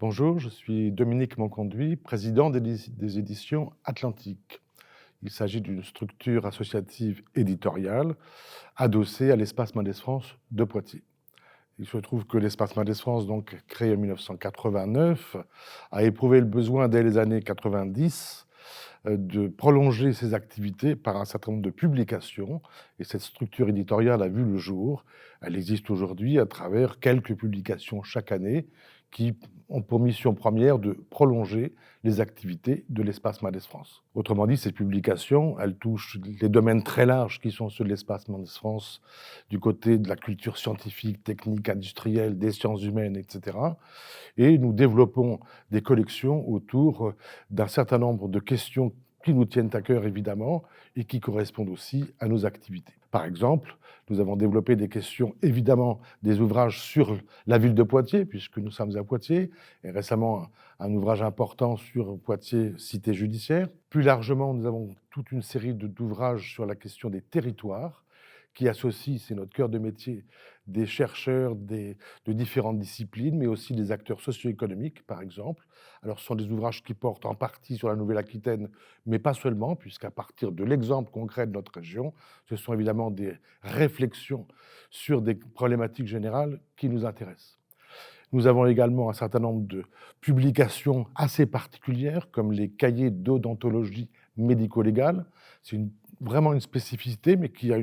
Bonjour, je suis Dominique Monconduit, président des éditions Atlantiques. Il s'agit d'une structure associative éditoriale adossée à l'Espace Mendès France de Poitiers. Il se trouve que l'Espace Mendès France, donc créé en 1989, a éprouvé le besoin dès les années 90 de prolonger ses activités par un certain nombre de publications. Et cette structure éditoriale a vu le jour. Elle existe aujourd'hui à travers quelques publications chaque année qui ont pour mission première de prolonger les activités de l'Espace Mendès France. Autrement dit, ces publications, elles touchent les domaines très larges qui sont ceux de l'Espace Mendès France, du côté de la culture scientifique, technique, industrielle, des sciences humaines, etc. Et nous développons des collections autour d'un certain nombre de questions qui nous tiennent à cœur, évidemment, et qui correspondent aussi à nos activités. Par exemple, nous avons développé des questions, évidemment, des ouvrages sur la ville de Poitiers, puisque nous sommes à Poitiers, et récemment, un ouvrage important sur Poitiers, cité judiciaire. Plus largement, nous avons toute une série d'ouvrages sur la question des territoires, qui associe, c'est notre cœur de métier, des chercheurs de différentes disciplines, mais aussi des acteurs socio-économiques, par exemple. Alors, ce sont des ouvrages qui portent en partie sur la Nouvelle-Aquitaine, mais pas seulement, puisqu'à partir de l'exemple concret de notre région, ce sont évidemment des réflexions sur des problématiques générales qui nous intéressent. Nous avons également un certain nombre de publications assez particulières, comme les cahiers d'odontologie médico-légale. C'est vraiment une spécificité, mais qui a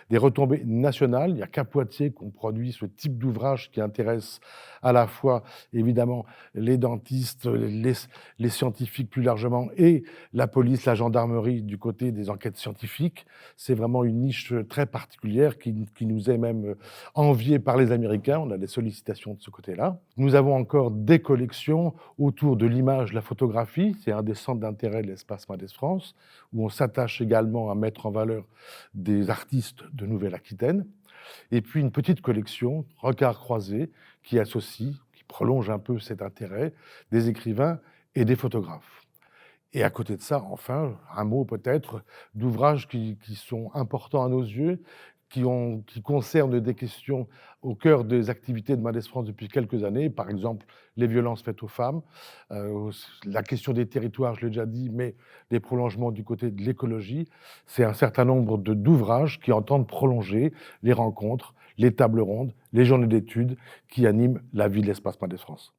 des retombées nationales. Il n'y a qu'à Poitiers qu'on produit ce type d'ouvrage qui intéresse à la fois, évidemment, les dentistes, les scientifiques plus largement, et la police, la gendarmerie du côté des enquêtes scientifiques. C'est vraiment une niche très particulière qui nous est même enviée par les Américains. On a des sollicitations de ce côté-là. Nous avons encore des collections autour de l'image, la photographie. C'est un des centres d'intérêt de l'Espace Mendès France, où on s'attache également à mettre en valeur des artistes de Nouvelle-Aquitaine. Et puis une petite collection, Regards croisés, qui associe, qui prolonge un peu cet intérêt, des écrivains et des photographes. Et à côté de ça, enfin, un mot peut-être d'ouvrages qui sont importants à nos yeux, qui concernent des questions au cœur des activités de Mendès France depuis quelques années, par exemple les violences faites aux femmes, la question des territoires, je l'ai déjà dit, mais les prolongements du côté de l'écologie. C'est un certain nombre d'ouvrages qui entendent prolonger les rencontres, les tables rondes, les journées d'études qui animent la vie de l'Espace Mendès France.